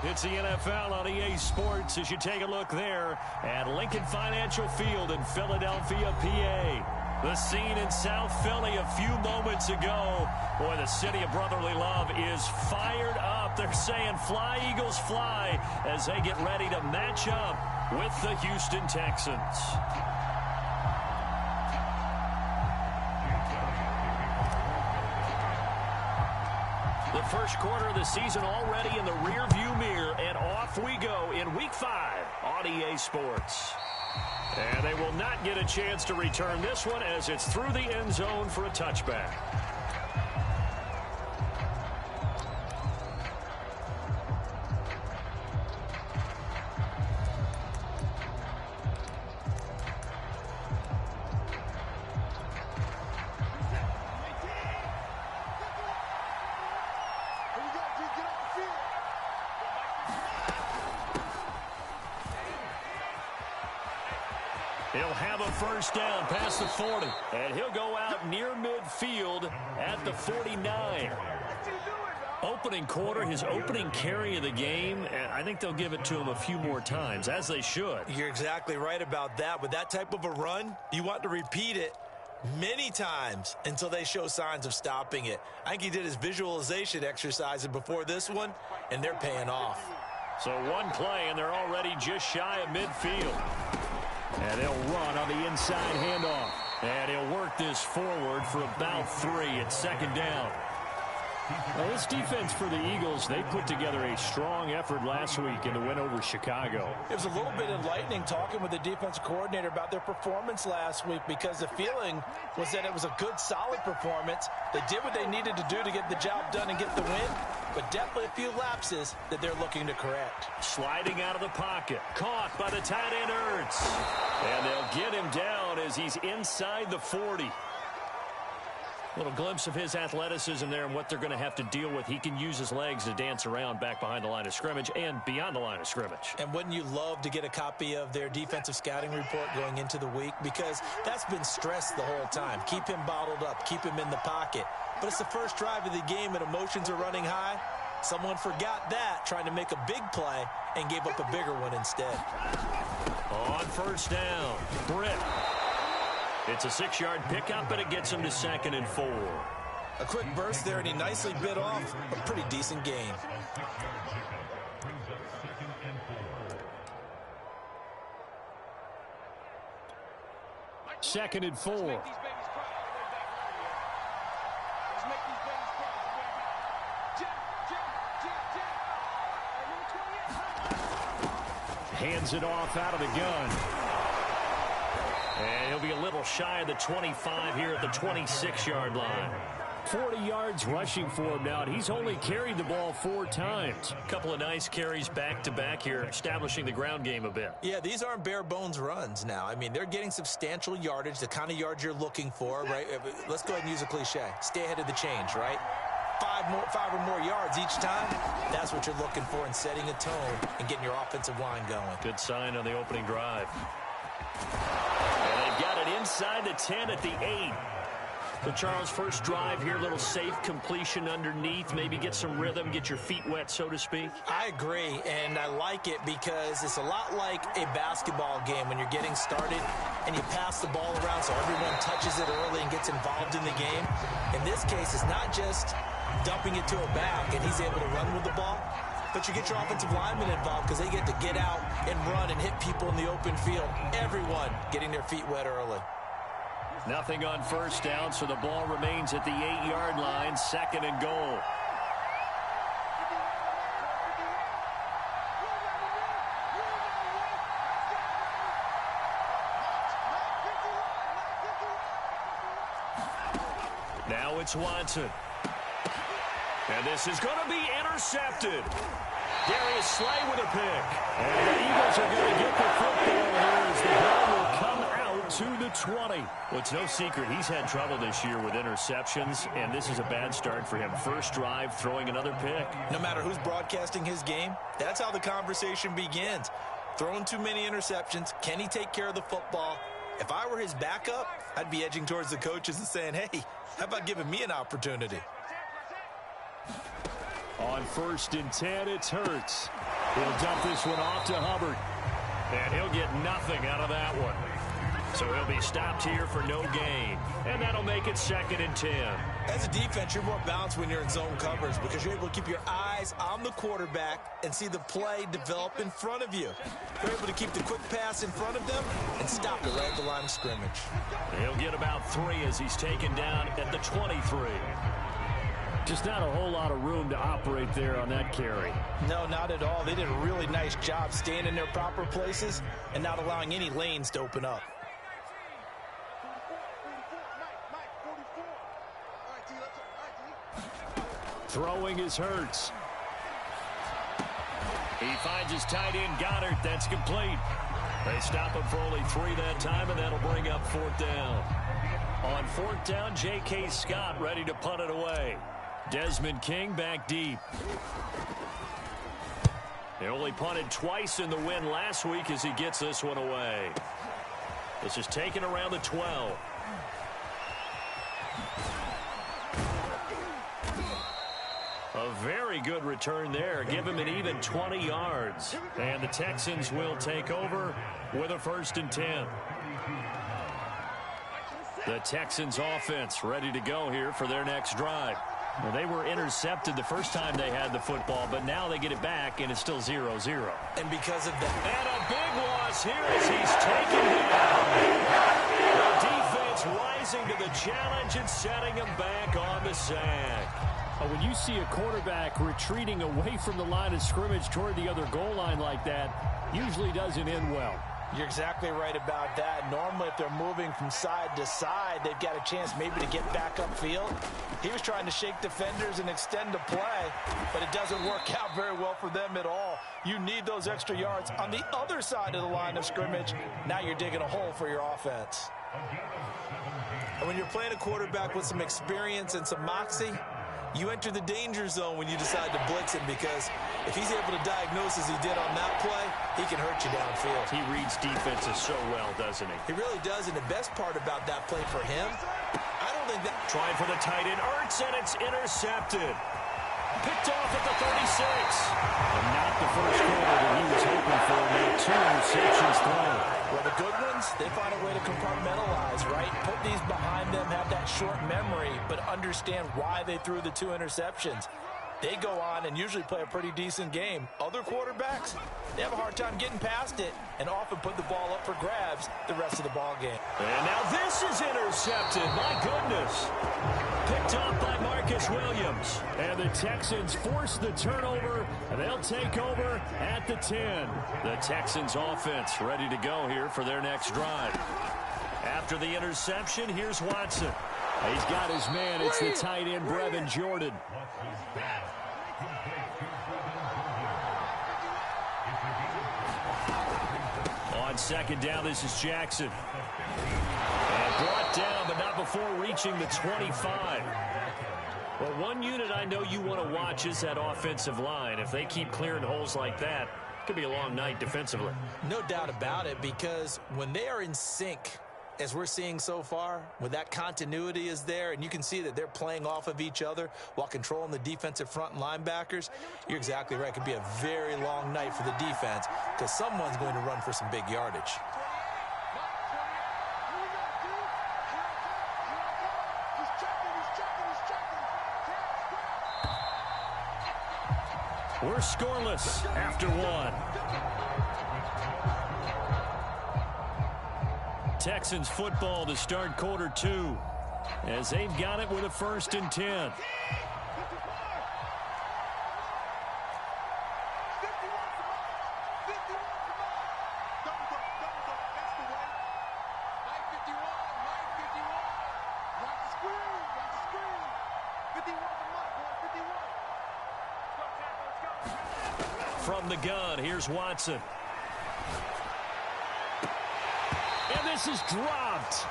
It's the NFL on EA Sports as you take a look there at Lincoln Financial Field in Philadelphia, PA. The scene in South Philly a few moments ago. Boy, the city of brotherly love is fired up. They're saying fly, Eagles, fly as they get ready to match up with the Houston Texans. The first quarter of the season already in the rearview mirror, and off we go in Week 5 on EA Sports. And they will not get a chance to return this one as it's through the end zone for a touchback. He'll have a first down past the 40. And he'll go out near midfield at the 49. Opening quarter, his opening carry of the game, and I think they'll give it to him a few more times, as they should. You're exactly right about that. With that type of a run, you want to repeat it many times until they show signs of stopping it. I think he did his visualization exercise before this one, and they're paying off. So one play, and they're already just shy of midfield. And they'll run on the inside handoff. And he'll work this forward for about 3 at second down. Now, this defense for the Eagles, they put together a strong effort last week in the win over Chicago. It was a little bit enlightening talking with the defensive coordinator about their performance last week, because the feeling was that it was a good, solid performance. They did what they needed to do to get the job done and get the win, but definitely a few lapses that they're looking to correct. Sliding out of the pocket. Caught by the tight end, Ertz. And they'll get him down as he's inside the 40. Little glimpse of his athleticism there and what they're going to have to deal with. He can use his legs to dance around back behind the line of scrimmage and beyond the line of scrimmage. And wouldn't you love to get a copy of their defensive scouting report going into the week? Because that's been stressed the whole time. Keep him bottled up. Keep him in the pocket. But it's the first drive of the game and emotions are running high. Someone forgot that, trying to make a big play, and gave up a bigger one instead. On first down, Britt. It's a 6-yard pickup, but it gets him to 2nd and 4. A quick burst there, and he nicely bit off a pretty decent gain. Second and 4. Hands it off out of the gun. And he'll be a little shy of the 25 here at the 26-yard line. 40 yards rushing for him now, and he's only carried the ball 4 times. A couple of nice carries back-to-back here, establishing the ground game a bit. Yeah, these aren't bare-bones runs now. I mean, they're getting substantial yardage, the kind of yards you're looking for, right? Let's go ahead and use a cliche. Stay ahead of the change, right? 5 or more yards each time. That's what you're looking for in setting a tone and getting your offensive line going. Good sign on the opening drive. And they've got it inside the 10 at the 8. So, Charles, first drive here, little safe completion underneath, maybe get some rhythm, get your feet wet, so to speak. I agree, and I like it because it's a lot like a basketball game when you're getting started and you pass the ball around so everyone touches it early and gets involved in the game. In this case, it's not just dumping it to a back and he's able to run with the ball, but you get your offensive linemen involved because they get to get out and run and hit people in the open field. Everyone getting their feet wet early. Nothing on first down, so the ball remains at the 8-yard line, 2nd and goal. Now it's Watson. And this is going to be intercepted. Darius Slay with a pick. And the Eagles are going to get the football here as the ball will come out to the 20. Well, it's no secret he's had trouble this year with interceptions, and this is a bad start for him. First drive, throwing another pick. No matter who's broadcasting his game, that's how the conversation begins. Throwing too many interceptions. Can he take care of the football? If I were his backup, I'd be edging towards the coaches and saying, hey, how about giving me an opportunity? On 1st and 10, it's Hurts. He'll dump this one off to Hubbard. And he'll get nothing out of that one. So he'll be stopped here for no gain. And that'll make it 2nd and 10. As a defense, you're more balanced when you're in zone coverage because you're able to keep your eyes on the quarterback and see the play develop in front of you. You're able to keep the quick pass in front of them and stop it right at the line of scrimmage. He'll get about 3 as he's taken down at the 23. Just not a whole lot of room to operate there on that carry. No, not at all. They did a really nice job staying in their proper places and not allowing any lanes to open up. Throwing is Hurts. He finds his tight end, Goddard. That's complete. They stop him for only 3 that time, and that'll bring up 4th down. On 4th down, J.K. Scott ready to punt it away. Desmond King back deep. He only punted twice in the win last week as he gets this one away. This is taken around the 12. A very good return there. Give him an even 20 yards. And the Texans will take over with a 1st and 10. The Texans offense ready to go here for their next drive. Well, they were intercepted the first time they had the football, but now they get it back, and it's still 0-0. And because of that. And a big loss here as he's taken down. The defense rising to the challenge and setting him back on the sack. When you see a quarterback retreating away from the line of scrimmage toward the other goal line like that, usually doesn't end well. You're exactly right about that. Normally, if they're moving from side to side, they've got a chance maybe to get back upfield. He was trying to shake defenders and extend the play, but it doesn't work out very well for them at all. You need those extra yards on the other side of the line of scrimmage. Now you're digging a hole for your offense. And when you're playing a quarterback with some experience and some moxie, you enter the danger zone when you decide to blitz him, because if he's able to diagnose as he did on that play, he can hurt you downfield. He reads defenses so well, doesn't he? He really does, and the best part about that play for him, I don't think that... Trying for the tight end, Ertz, and it's intercepted. Picked off at the 36. And not the first quarter that he was hoping for. Now 2 interceptions thrown. Well, the good ones, they find a way to compartmentalize, right? Put these behind them, have that short memory, but understand why they threw the 2 interceptions. They go on and usually play a pretty decent game. Other quarterbacks, they have a hard time getting past it and often put the ball up for grabs the rest of the ball game. And now this is intercepted. My goodness. Picked off by Marcus Williams. And the Texans force the turnover, and they'll take over at the 10. The Texans offense ready to go here for their next drive. After the interception, here's Watson. He's got his man. It's the tight end, Brevin Jordan. On 2nd down, this is Jackson. And brought down, but not before reaching the 25. Well, one unit I know you want to watch is that offensive line. If they keep clearing holes like that, it could be a long night defensively. No doubt about it, because when they are in sync, as we're seeing so far, when that continuity is there, and you can see that they're playing off of each other while controlling the defensive front and linebackers, you're exactly right. It could be a very long night for the defense because someone's going to run for some big yardage. We're scoreless after 1. Texans football to start quarter 2 as they've got it with a 1st and 10. From the gun, here's Watson. And this is dropped.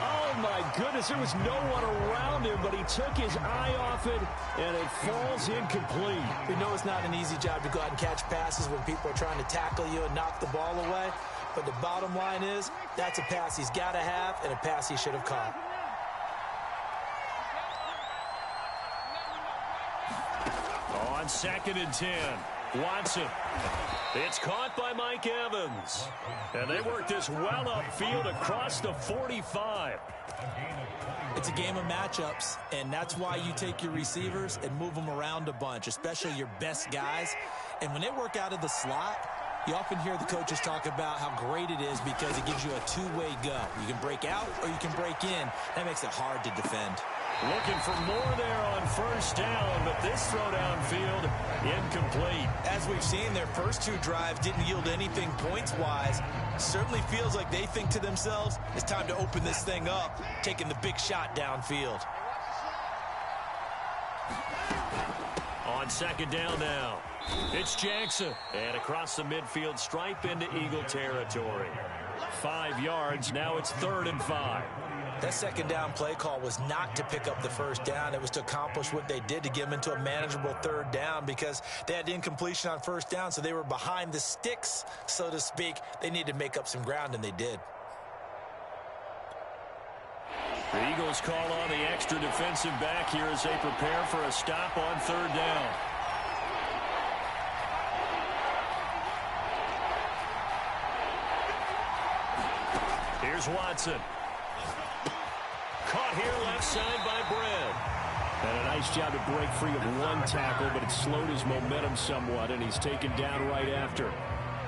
Oh, my goodness. There was no one around him, but he took his eye off it, and it falls incomplete. We know it's not an easy job to go out and catch passes when people are trying to tackle you and knock the ball away. But the bottom line is, that's a pass he's got to have and a pass he should have caught. On 2nd and 10. Watson. It's caught by Mike Evans. And they work this well upfield across the 45. It's a game of matchups, and that's why you take your receivers and move them around a bunch, especially your best guys. And when they work out of the slot, you often hear the coaches talk about how great it is because it gives you a two-way go. You can break out or you can break in. That makes it hard to defend. Looking for more there on first down, but this throw downfield incomplete. As we've seen, their first two drives didn't yield anything points-wise. Certainly feels like they think to themselves, it's time to open this thing up, taking the big shot downfield. On second down now, it's Jackson. And across the midfield stripe into Eagle territory. 5 yards, now it's 3rd and 5. That second down play call was not to pick up the first down. It was to accomplish what they did to get them into a manageable 3rd down because they had incompletion on first down, so they were behind the sticks, so to speak. They needed to make up some ground, and they did. The Eagles call on the extra defensive back here as they prepare for a stop on 3rd down. Here's Watson. Caught here left side by Bredd. And a nice job to break free of one tackle, but it slowed his momentum somewhat, and he's taken down right after.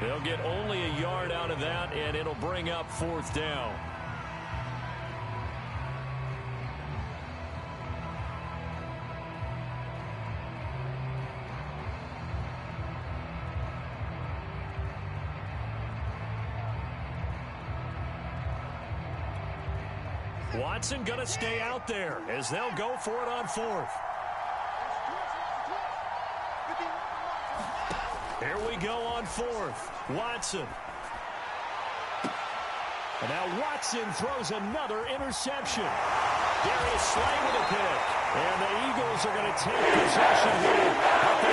They'll get only a yard out of that, and it'll bring up 4th down. Watson going to stay out there as they'll go for it on 4th. Here we go on 4th. Watson. And now Watson throws another interception. Darius Slay with a pick. And the Eagles are going to take possession here at the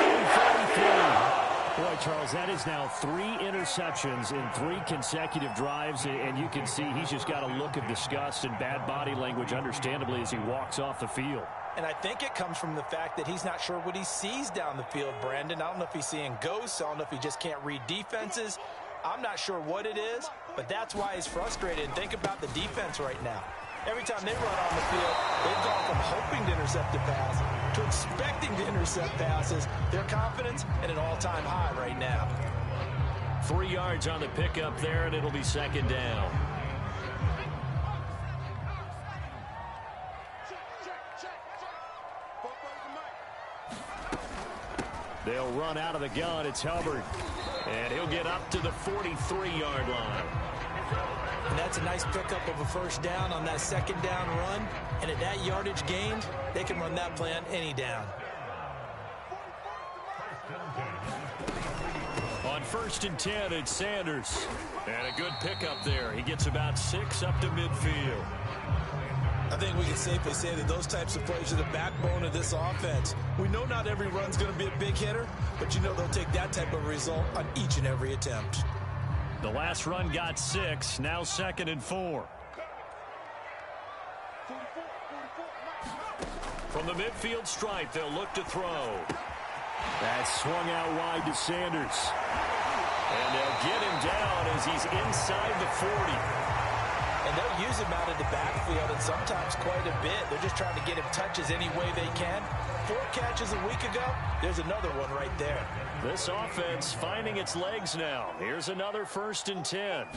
8:43. Boy, Charles, that is now 3 interceptions in 3 consecutive drives, and you can see he's just got a look of disgust and bad body language, understandably, as he walks off the field. And I think it comes from the fact that he's not sure what he sees down the field, Brandon. I don't know if he's seeing ghosts. I don't know if he just can't read defenses. I'm not sure what it is, but that's why he's frustrated. And think about the defense right now. Every time they run on the field, they've gone from hoping to intercept a pass to expecting to intercept passes. Their confidence at an all-time high right now. 3 yards on the pickup there, and it'll be 2nd down. They'll run out of the gun. It's Hubbard. And he'll get up to the 43-yard line. And that's a nice pickup of a first down on that 2nd down run. And at that yardage gained, they can run that play on any down. On 1st and 10, it's Sanders. And a good pickup there. He gets about 6 up to midfield. I think we can safely say that those types of plays are the backbone of this offense. We know not every run's going to be a big hitter, but you know they'll take that type of result on each and every attempt. The last run got 6, now 2nd and 4. From the midfield stripe, they'll look to throw. That's swung out wide to Sanders. And they'll get him down as he's inside the 40. And they'll use him out of the backfield, and sometimes quite a bit. They're just trying to get him touches any way they can. 4 catches a week ago, there's another one right there. This offense finding its legs now. Here's another 1st and 10.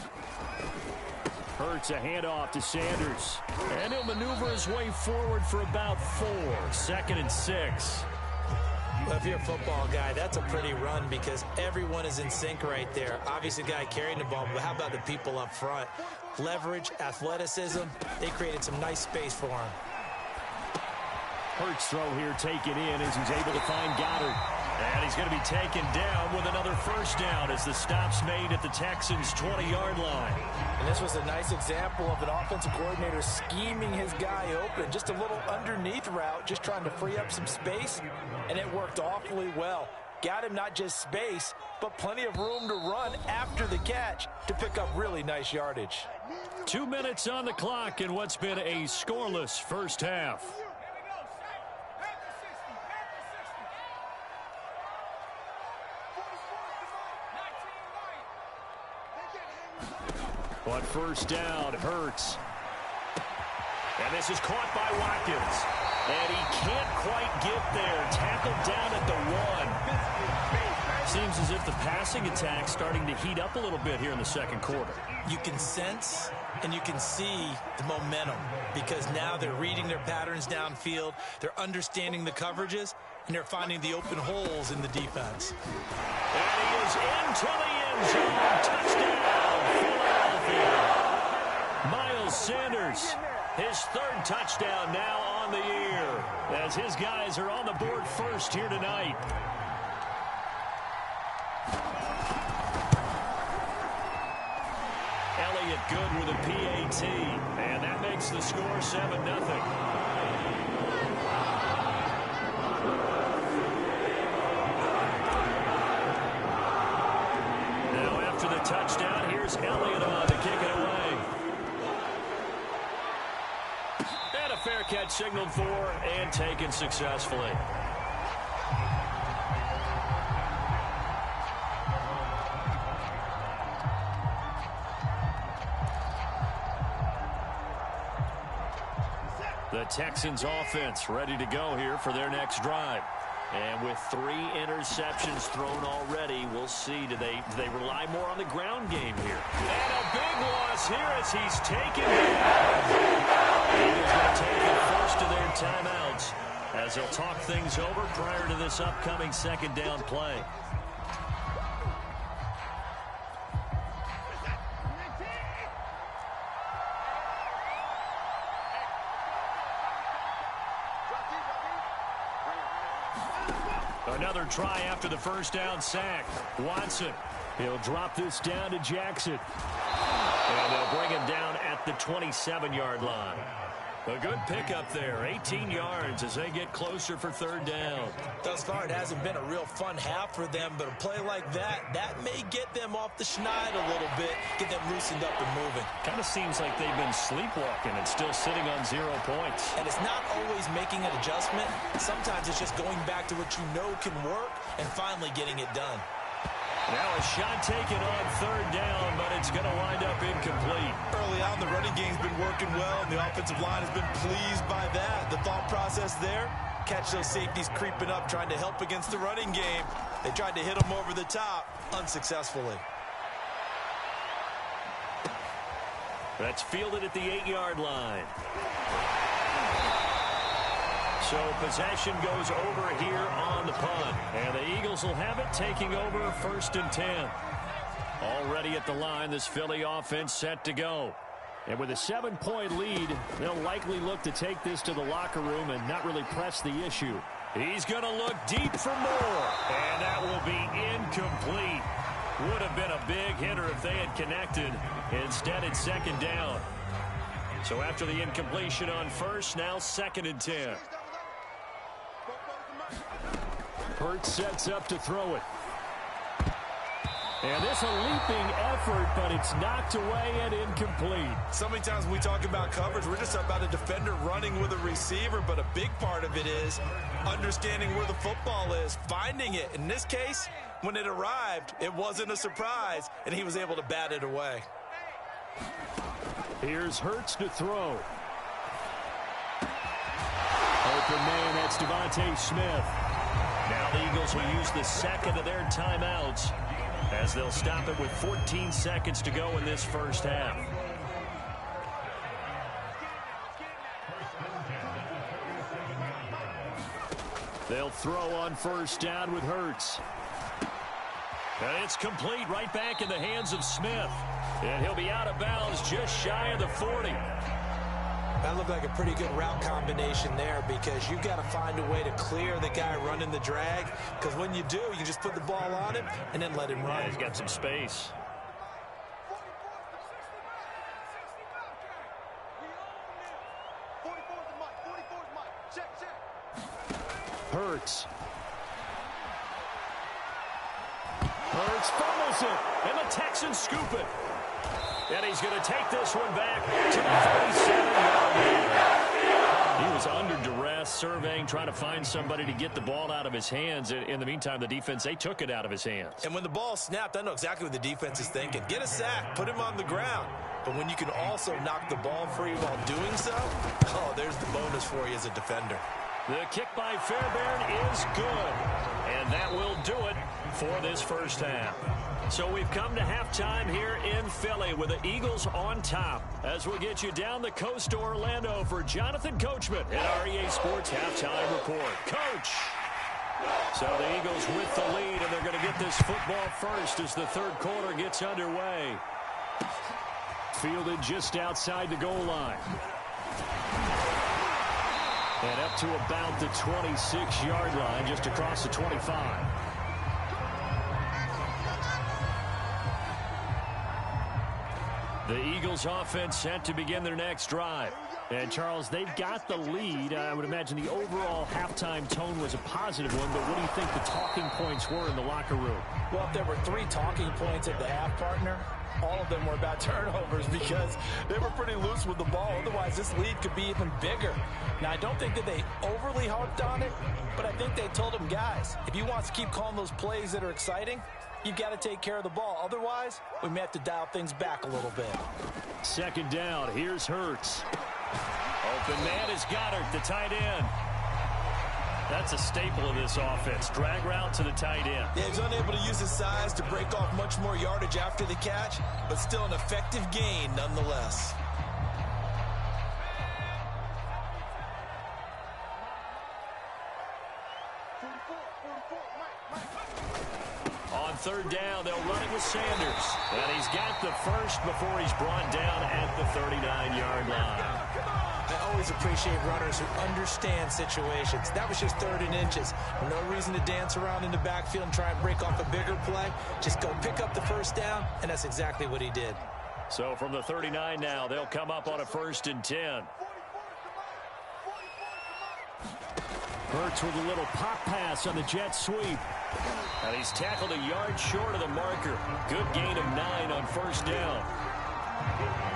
Hurts a handoff to Sanders. And he'll maneuver his way forward for about 4. 2nd and 6. Well, if you're a football guy, that's a pretty run because everyone is in sync right there. Obviously, the guy carrying the ball, but how about the people up front? Leverage, athleticism, they created some nice space for him. Hurts throw here taken in as he's able to find Goddard. And he's going to be taken down with another first down as the stop's made at the Texans' 20-yard line. And this was a nice example of an offensive coordinator scheming his guy open. Just a little underneath route, just trying to free up some space, and it worked awfully well. Got him not just space, but plenty of room to run after the catch to pick up really nice yardage. 2 minutes on the clock in what's been a scoreless first half. On first down, Hurts. And this is caught by Watkins. And he can't quite get there. Tackled down at the 1. Seems as if the passing attack's starting to heat up a little bit here in the second quarter. You can sense and you can see the momentum because now they're reading their patterns downfield. They're understanding the coverages, and they're finding the open holes in the defense. And he is into the end zone. Touchdown, Philadelphia. Miles Sanders, his third touchdown now on the year, as his guys are on the board first here tonight. Elliott good with a PAT, and that makes the score 7-0. Now after the touchdown, here's Elliott on to kick it away. And a fair catch signaled for and taken successfully. The Texans offense ready to go here for their next drive. And with 3 interceptions thrown already, we'll see. Do they rely more on the ground game here? And a big loss here as he's taken down. Eagles going to take it first to their timeouts as they'll talk things over prior to this upcoming second down play. Another try after the first down sack. Watson, he'll drop this down to Jackson. And they'll bring him down at the 27-yard line. A good pickup there, 18 yards as they get closer for third down. Thus far, it hasn't been a real fun half for them, but a play like that may get them off the schneid a little bit, get them loosened up and moving. Kind of seems like they've been sleepwalking and still sitting on 0 points. And it's not always making an adjustment. Sometimes it's just going back to what you know can work and finally getting it done. Now a shot taken on third down, but it's going to wind up incomplete. Early on, the running game's been working well, and the offensive line has been pleased by that. The thought process there, catch those safeties creeping up, trying to help against the running game. They tried to hit them over the top, unsuccessfully. That's fielded at the 8-yard line. So possession goes over here on the punt. And the Eagles will have it, taking over first and 10. Already at the line, this Philly offense set to go. And with a 7-point lead, they'll likely look to take this to the locker room and not really press the issue. He's going to look deep for more. And that will be incomplete. Would have been a big hitter if they had connected. Instead, it's second down. So after the incompletion on first, now second and 10. Hurts sets up to throw it. And this a leaping effort, but it's knocked away and incomplete. So many times when we talk about coverage, we're just about a defender running with a receiver, but a big part of it is understanding where the football is, finding it. In this case, when it arrived, it wasn't a surprise, and he was able to bat it away. Here's Hurts to throw. Open man, that's Devontae Smith. Now the Eagles will use the second of their timeouts as they'll stop it with 14 seconds to go in this first half. They'll throw on first down with Hurts. And it's complete right back in the hands of Smith. And he'll be out of bounds just shy of the 40. That looked like a pretty good route combination there because you've got to find a way to clear the guy running the drag, because when you do, you can just put the ball on him and then let him run. Yeah, he's got some space. Hurts. Hurts fumbles it, and the Texans scoop it. And he's going to take this one back to the 37-yard line. He was under duress, surveying, trying to find somebody to get the ball out of his hands. In the meantime, the defense, they took it out of his hands. And when the ball snapped, I know exactly what the defense is thinking. Get a sack, put him on the ground. But when you can also knock the ball free while doing so, oh, there's the bonus for you as a defender. The kick by Fairbairn is good. And that will do it for this first half. So we've come to halftime here in Philly with the Eagles on top. As we'll get you down the coast to Orlando for Jonathan Coachman at REA Sports Halftime Report. Coach! So the Eagles with the lead, and they're going to get this football first as the third quarter gets underway. Fielded just outside the goal line. And up to about the 26-yard line, just across the 25. The Eagles offense set to begin their next drive. And, Charles, they've got the lead. I would imagine the overall halftime tone was a positive one, but what do you think the talking points were in the locker room? Well, if there were 3 talking points at the half, partner, all of them were about turnovers because they were pretty loose with the ball. Otherwise, this lead could be even bigger. Now, I don't think that they overly harped on it, but I think they told them, guys, if you want to keep calling those plays that are exciting, you've got to take care of the ball. Otherwise, we may have to dial things back a little bit. Second down. Here's Hurts. Open man is Goddard, the tight end. That's a staple of this offense. Drag route to the tight end. Yeah, he's unable to use his size to break off much more yardage after the catch, but still an effective gain nonetheless. On third down, they'll run it with Sanders. And he's got the first before he's brought down at the 39-yard line. I always appreciate runners who understand situations. That was just 3rd and inches. No reason to dance around in the backfield and try and break off a bigger play. Just go pick up the first down, and that's exactly what he did. So from the 39 now, they'll come up on a 1st and 10. Hurts with a little pop pass on the jet sweep. And he's tackled a yard short of the marker. Good gain of 9 on 1st down.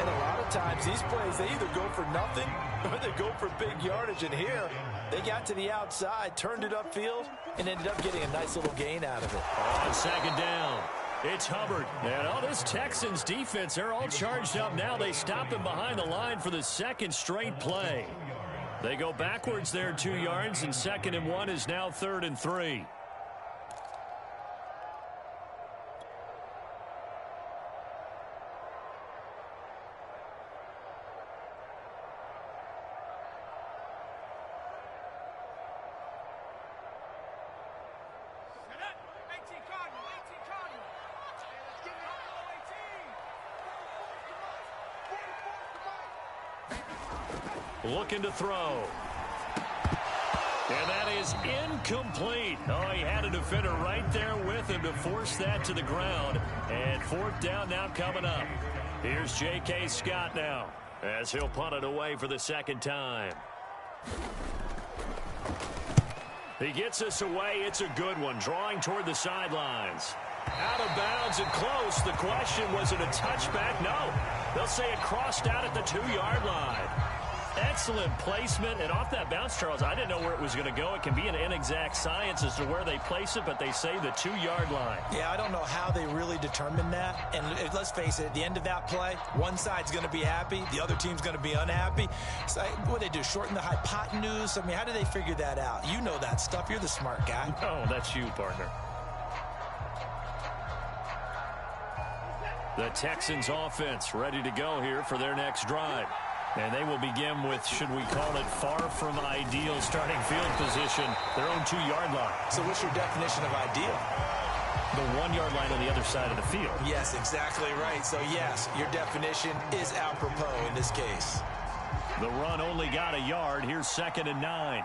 And a lot of times, these plays, they either go for nothing or they go for big yardage. And here, they got to the outside, turned it upfield, and ended up getting a nice little gain out of it. On 2nd down, it's Hubbard. And all this Texans defense, they're all charged up now. They stop him behind the line for the 2nd straight play. They go backwards there 2 yards, and 2nd and 1 is now 3rd and 3. Looking to throw. And that is incomplete. Oh, he had a defender right there with him to force that to the ground. And 4th down now coming up. Here's J.K. Scott now as he'll punt it away for the 2nd time. He gets us away. It's a good one. Drawing toward the sidelines. Out of bounds and close. The question, was it a touchback? No. They'll say it crossed out at the 2-yard line. Excellent placement, and off that bounce, Charles, I didn't know where it was going to go. It can be an inexact science as to where they place it, but they say the 2-yard line. Yeah, I don't know how they really determined that. And let's face it, at the end of that play, one side's going to be happy, the other team's going to be unhappy. So what do they do, shorten the hypotenuse? I mean, how do they figure that out? You know that stuff. You're the smart guy. No, that's you, partner. The Texans offense ready to go here for their next drive. And they will begin with, should we call it, far from ideal starting field position, their own 2-yard line. So what's your definition of ideal? The 1-yard line on the other side of the field. Yes, exactly right. So, yes, your definition is apropos in this case. The run only got a yard. Here's 2nd and 9.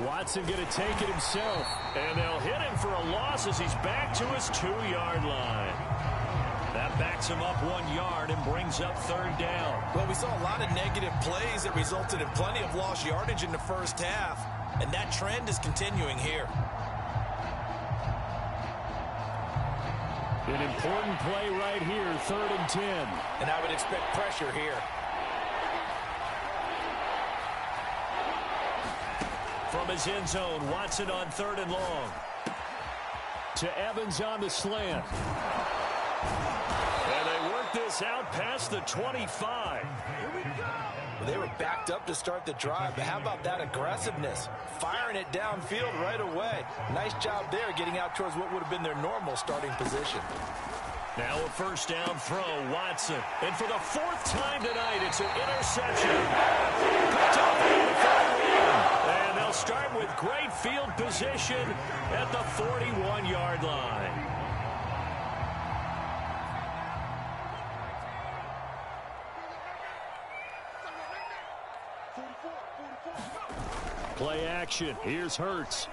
Watson going to take it himself. And they'll hit him for a loss as he's back to his 2-yard line. That backs him up 1 yard and brings up 3rd down. Well, we saw a lot of negative plays that resulted in plenty of lost yardage in the first half. And that trend is continuing here. An important play right here, 3rd and 10. And I would expect pressure here. From his end zone, Watson on 3rd and long. To Evans on the slant. And they work this out past the 25. Here we go. They were backed up to start the drive, but how about that aggressiveness? Firing it downfield right away. Nice job there getting out towards what would have been their normal starting position. Now a first down throw, Watson. And for the 4th time tonight, it's an interception. Picked off at the 41. And they'll start with great field position at the 41-yard line. Play action. Here's Hurts.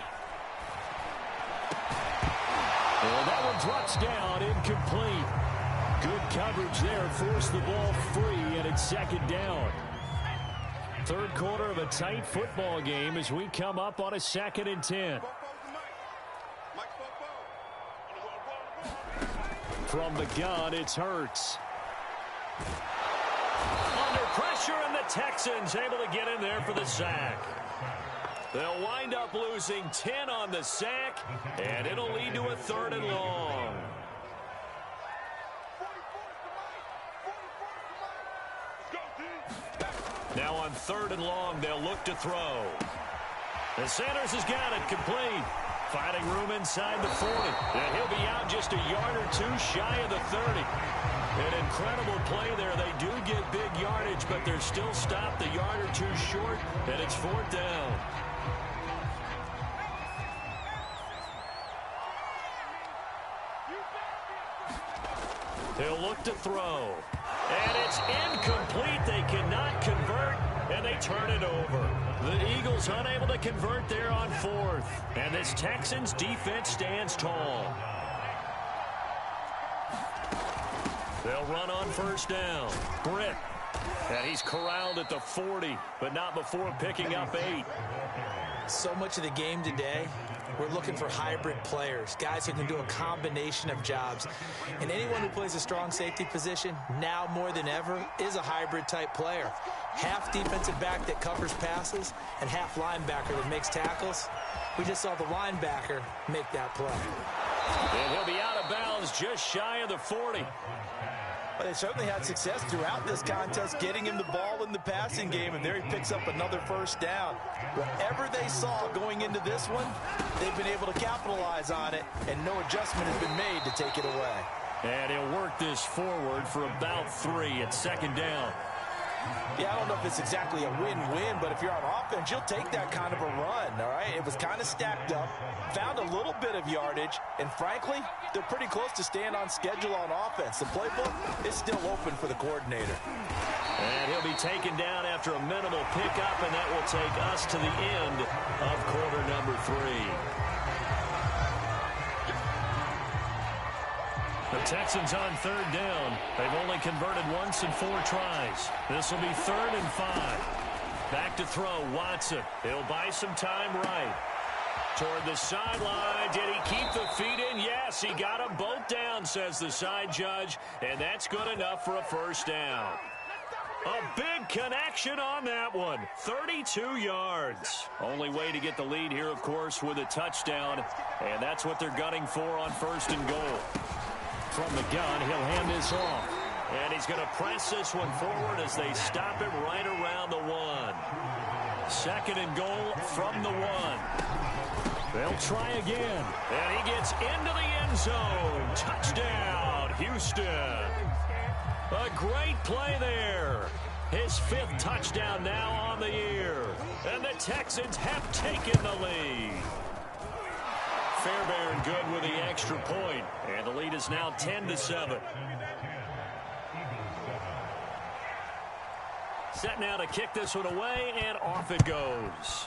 And that one drops down, incomplete. Good coverage there. Forced the ball free, and it's 2nd down. 3rd quarter of a tight football game as we come up on a 2nd and 10. From the gun, it's Hurts. Under pressure, and the Texans able to get in there for the sack. They'll wind up losing 10 on the sack, and it'll lead to a 3rd and long. Now on 3rd and long, they'll look to throw. And Sanders has got it complete. Finding room inside the 40. And he'll be out just a yard or two shy of the 30. An incredible play there. They do get big yardage, but they're still stopped a yard or two short, and it's 4th down. They'll look to throw. And it's incomplete. They cannot convert, and they turn it over. The Eagles unable to convert there on 4th. And this Texans defense stands tall. They'll run on 1st down. Britt. And he's corralled at the 40, but not before picking up 8. So much of the game today, we're looking for hybrid players, guys who can do a combination of jobs. And anyone who plays a strong safety position, now more than ever, is a hybrid type player. Half defensive back that covers passes and half linebacker that makes tackles. We just saw the linebacker make that play. And he'll be out of bounds just shy of the 40. Well, they certainly had success throughout this contest getting him the ball in the passing game, and there he picks up another 1st down. Whatever they saw going into this one, they've been able to capitalize on it, and no adjustment has been made to take it away. And he'll work this forward for about 3 at 2nd down. Yeah, I don't know if it's exactly a win-win, but if you're on offense, you'll take that kind of a run, all right? It was kind of stacked up, found a little bit of yardage, and frankly, they're pretty close to staying on schedule on offense. The playbook is still open for the coordinator. And he'll be taken down after a minimal pickup, and that will take us to the end of quarter number 3. The Texans on 3rd down. They've only converted once in 4 tries. This will be 3rd and 5. Back to throw, Watson. He'll buy some time right. Toward the sideline. Did he keep the feet in? Yes, he got them both down, says the side judge. And that's good enough for a 1st down. A big connection on that one. 32 yards. Only way to get the lead here, of course, with a touchdown. And that's what they're gunning for on 1st and goal. From the gun, he'll hand this off. And he's going to press this one forward as they stop him right around the 1. 2nd and goal from the 1. They'll try again. And he gets into the end zone. Touchdown, Houston. A great play there. His 5th touchdown now on the year. And the Texans have taken the lead. Fairbairn good with the extra point, and the lead is now 10-7. Set now to kick this one away, and off it goes.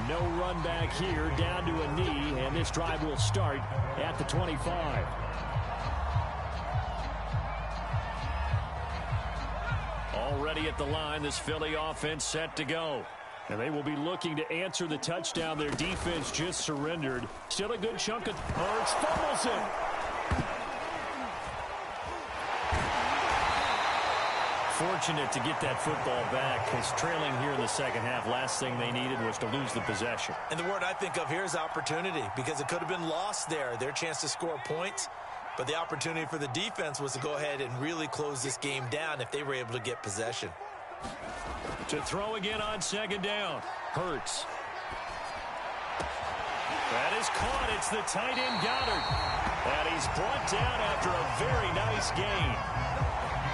No run back here, down to a knee, and this drive will start at the 25. Already at the line, this Philly offense set to go. And they will be looking to answer the touchdown their defense just surrendered. Still a good chunk of Hurts fumbles it. fortunate to get that football back, because trailing here in the second half, last thing they needed was to lose the possession. And the word I think of here is opportunity, because it could have been lost there, their chance to score points. But the opportunity for the defense was to go ahead and really close this game down if they were able to get possession. To throw again on second down. Hurts. That is caught. It's the tight end Goddard. And he's brought down after a very nice gain.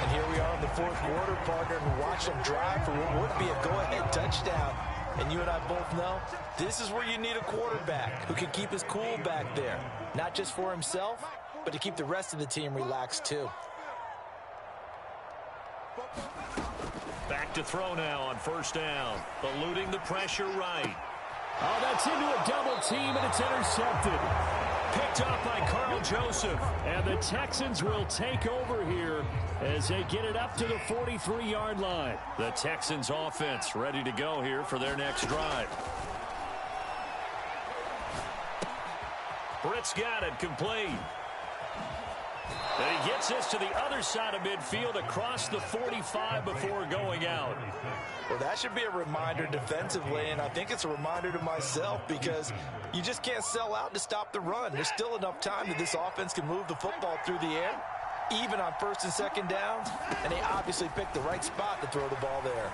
And here we are in the fourth quarter, partner, and watch them drive for what would be a go-ahead touchdown. And you and I both know this is where you need a quarterback who can keep his cool back there. Not just for himself, but to keep the rest of the team relaxed too. Back to throw now on first down. Eluding the pressure right. Oh, that's into a double team, and it's intercepted. Picked up by Carl Joseph. And the Texans will take over here as they get it up to the 43-yard line. The Texans offense ready to go here for their next drive. Britt's got it complete. And he gets this to the other side of midfield across the 45 before going out. Well, that should be a reminder defensively, and I think it's a reminder to myself, because you just can't sell out to stop the run. There's still enough time that this offense can move the football through the air, even on first and second downs, and they obviously picked the right spot to throw the ball there.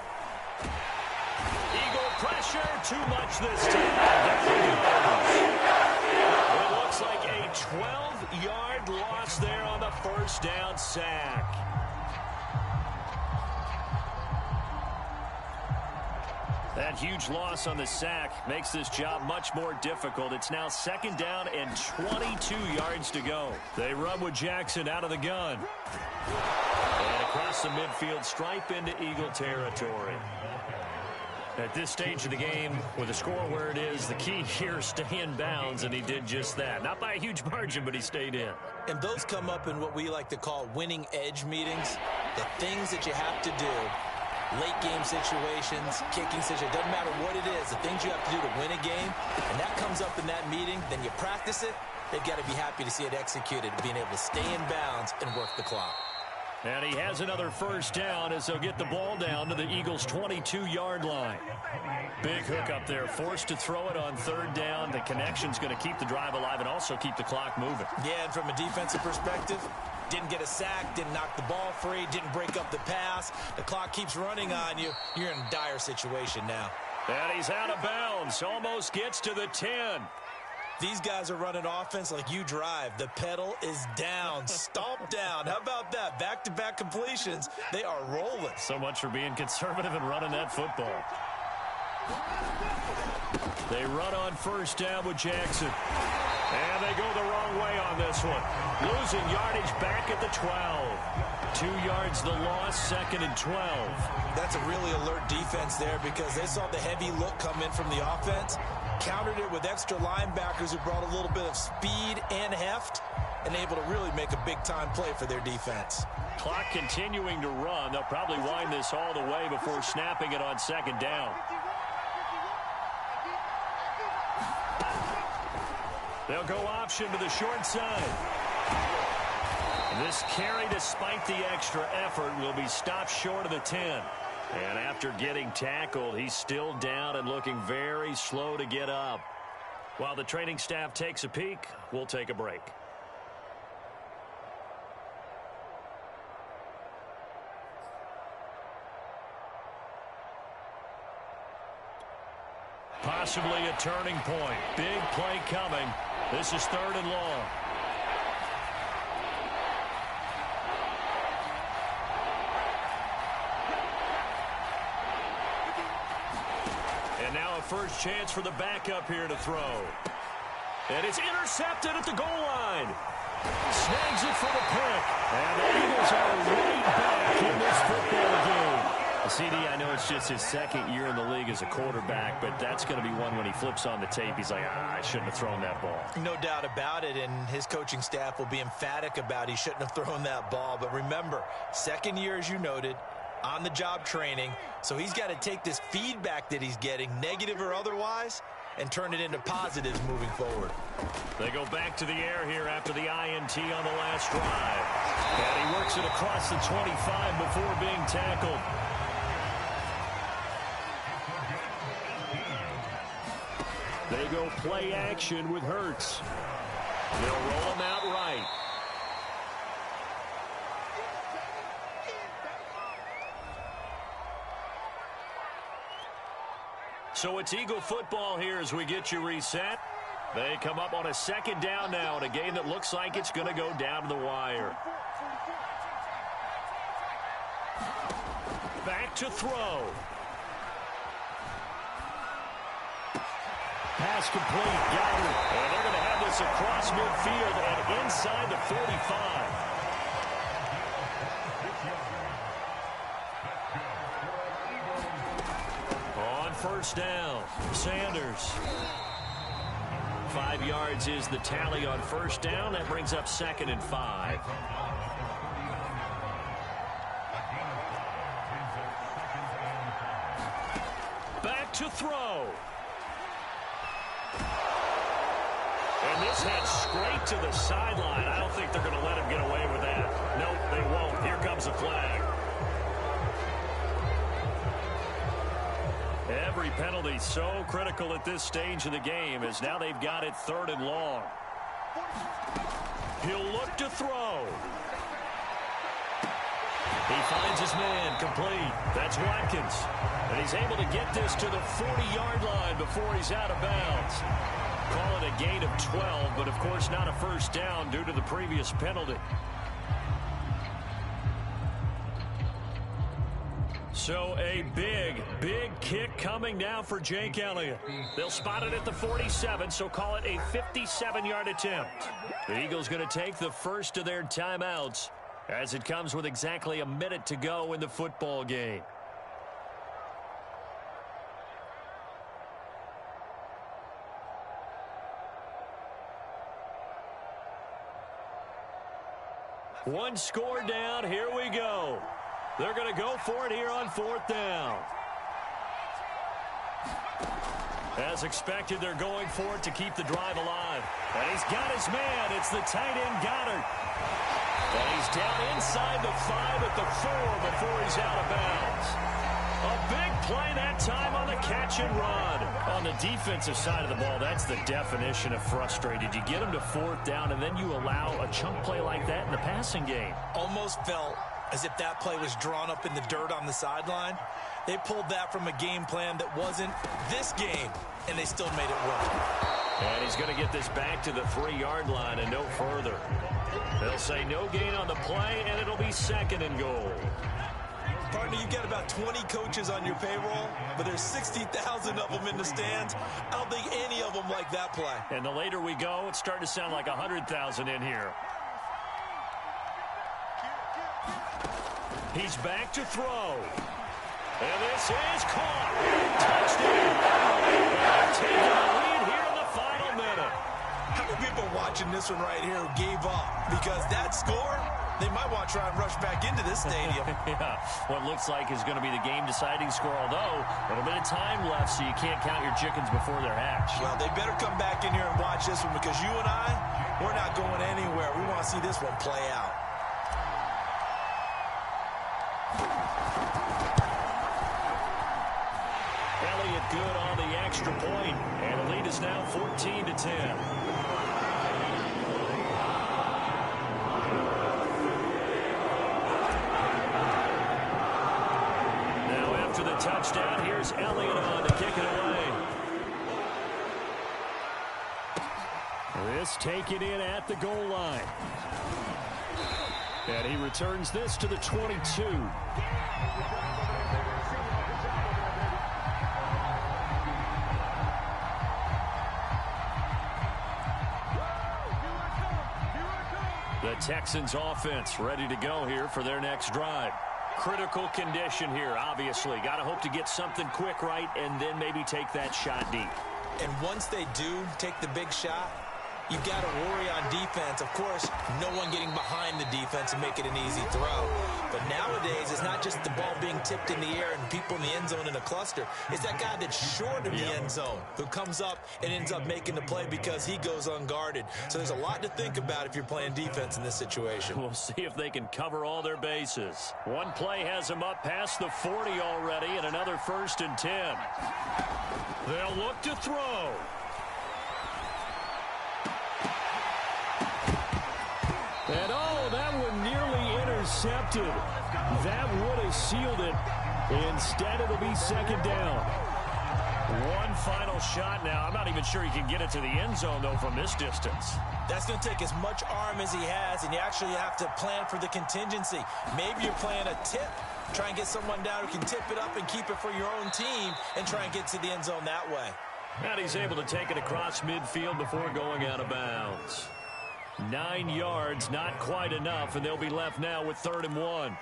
Eagle pressure, too much this time. It looks like a 12-yard loss there on the first down sack. That huge loss on the sack makes this job much more difficult. It's now second down and 22 yards to go. They run with Jackson out of the gun. And across the midfield, stripe into Eagle territory. At this stage of the game, with the score where it is, the key here is stay in bounds, and he did just that. Not by a huge margin, but he stayed in. And those come up in what we like to call winning edge meetings. The things that you have to do, late game situations, kicking situations, doesn't matter what it is, the things you have to do to win a game, and that comes up in that meeting, then you practice it, they've got to be happy to see it executed, being able to stay in bounds and work the clock. And he has another first down as they'll get the ball down to the Eagles' 22-yard line. Big hook up there, forced to throw it on third down. The connection's going to keep the drive alive and also keep the clock moving. Yeah, and from a defensive perspective, didn't get a sack, didn't knock the ball free, didn't break up the pass. The clock keeps running on you. You're in a dire situation now. And he's out of bounds, almost gets to the 10. These guys are running offense like you drive. The pedal is down, stomp down. How about that? Back-to-back completions. They are rolling. So much for being conservative and running that football. They run on first down with Jackson. And they go the wrong way on this one. Losing yardage back at the 12. 2 yards the loss, second and 12. That's a really alert defense there, because they saw the heavy look come in from the offense, countered it with extra linebackers who brought a little bit of speed and heft, and able to really make a big-time play for their defense. Clock continuing to run. They'll probably wind this all the way before snapping it on second down. They'll go option to the short side. This carry, despite the extra effort, will be stopped short of the 10. And after getting tackled, he's still down and looking very slow to get up. While the training staff takes a peek, we'll take a break. Possibly a turning point. Big play coming. This is third and long. And now a first chance for the backup here to throw. And it's intercepted at the goal line. Snags it for the pick. And the Eagles are right back in this football game. CD, I know it's just his second year in the league as a quarterback, but that's going to be one when he flips on the tape. He's like, I shouldn't have thrown that ball. No doubt about it, and his coaching staff will be emphatic about he shouldn't have thrown that ball. But remember, second year, as you noted, on-the-job training, so he's got to take this feedback that he's getting, negative or otherwise, and turn it into positives moving forward. They go back to the air here after the INT on the last drive. And he works it across the 25 before being tackled. They go play action with Hurts. They'll roll him out right. So it's Eagle football here as we get you reset. They come up on a second down now in a game that looks like it's going to go down to the wire. Back to throw. Pass complete. Got it. And they're going to have this across midfield and inside the 45. On first down, Sanders. 5 yards is the tally on first down. That brings up 2nd and 5. Back to throw. And this head straight to the sideline. I don't think they're going to let him get away with that. Nope, they won't. Here comes the flag. Every penalty so critical at this stage of the game as now they've got it 3rd and long. He'll look to throw. He finds his man complete. That's Watkins. And he's able to get this to the 40-yard line before he's out of bounds. Call it a gain of 12, but of course not a first down due to the previous penalty. So a big kick coming now for Jake Elliott. They'll spot it at the 47, so call it a 57-yard attempt. The Eagles going to take the first of their timeouts as it comes with exactly a minute to go in the football game. One score down. Here we go. They're going to go for it here on 4th down. As expected, they're going for it to keep the drive alive. And he's got his man. It's the tight end Goddard. And he's down inside the 5 at the 4 before he's out of bounds. A big play that time on the catch and run. On the defensive side of the ball, that's the definition of frustrated. You get them to 4th down, and then you allow a chunk play like that in the passing game. Almost felt as if that play was drawn up in the dirt on the sideline. They pulled that from a game plan that wasn't this game, and they still made it work. And he's going to get this back to the 3-yard line and no further. They'll say no gain on the play, and it'll be 2nd and goal. Partner, you've got about 20 coaches on your payroll, but there's 60,000 of them in the stands. I don't think any of them like that play. And the later we go, it's starting to sound like 100,000 in here. He's back to throw. And this is caught. Touchdown. Taking the lead here in the final minute. How many people watching this one right here who gave up? Because that score, they might want to try and rush back into this stadium. Yeah, what looks like is going to be the game-deciding score, although a little bit of time left, so you can't count your chickens before they're hatched. Well, they better come back in here and watch this one because you and I, we're not going anywhere. We want to see this one play out. Elliott good on the extra point, and the lead is now 14-10. The touchdown. Here's Elliott on to kick it away. This taken in at the goal line. And he returns this to the 22. The Texans offense ready to go here for their next drive. Critical condition here, obviously. Got to hope to get something quick right and then maybe take that shot deep. And once they do take the big shot, you've got to worry on defense. Of course, no one getting behind the defense and make it an easy throw. But nowadays, it's not not just the ball being tipped in the air and people in the end zone in a cluster. It's that guy that's short of the end zone who comes up and ends up making the play because he goes unguarded. So there's a lot to think about if you're playing defense in this situation. We'll see if they can cover all their bases. One play has them up past the 40 already, and another 1st and 10. They'll look to throw. And that one nearly intercepted. That would have sealed it. Instead, it'll be 2nd down. One final shot now. I'm not even sure he can get it to the end zone, though, from this distance. That's going to take as much arm as he has, and you actually have to plan for the contingency. Maybe you're playing a tip. Try and get someone down who can tip it up and keep it for your own team and try and get to the end zone that way. And he's able to take it across midfield before going out of bounds. 9 yards, not quite enough, and they'll be left now with 3rd and 1.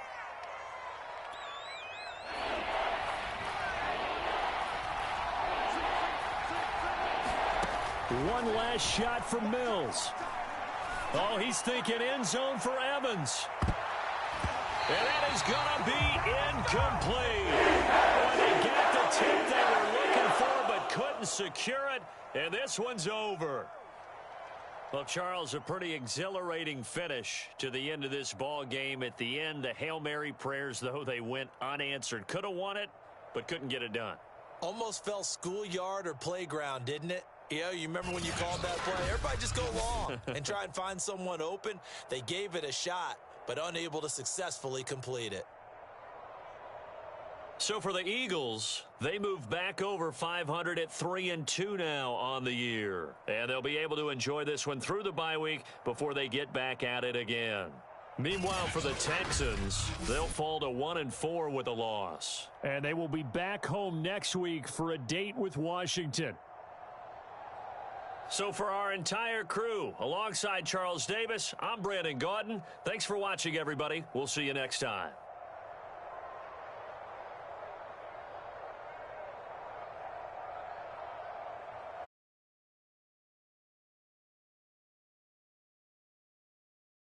One last shot from Mills. Oh, he's thinking end zone for Evans. And that is going to be incomplete. And they get the tip they were looking for but couldn't secure it, and this one's over. Well, Charles, a pretty exhilarating finish to the end of this ball game. At the end, the Hail Mary prayers, though, they went unanswered. Could have won it, but couldn't get it done. Almost felt schoolyard or playground, didn't it? Yeah, you remember when you called that play? Everybody just go long and try and find someone open. They gave it a shot, but unable to successfully complete it. So for the Eagles, they move back over 500 at 3-2 now on the year. And they'll be able to enjoy this one through the bye week before they get back at it again. Meanwhile, for the Texans, they'll fall to 1-4 with a loss. And they will be back home next week for a date with Washington. So for our entire crew, alongside Charles Davis, I'm Brandon Gaudin. Thanks for watching, everybody. We'll see you next time.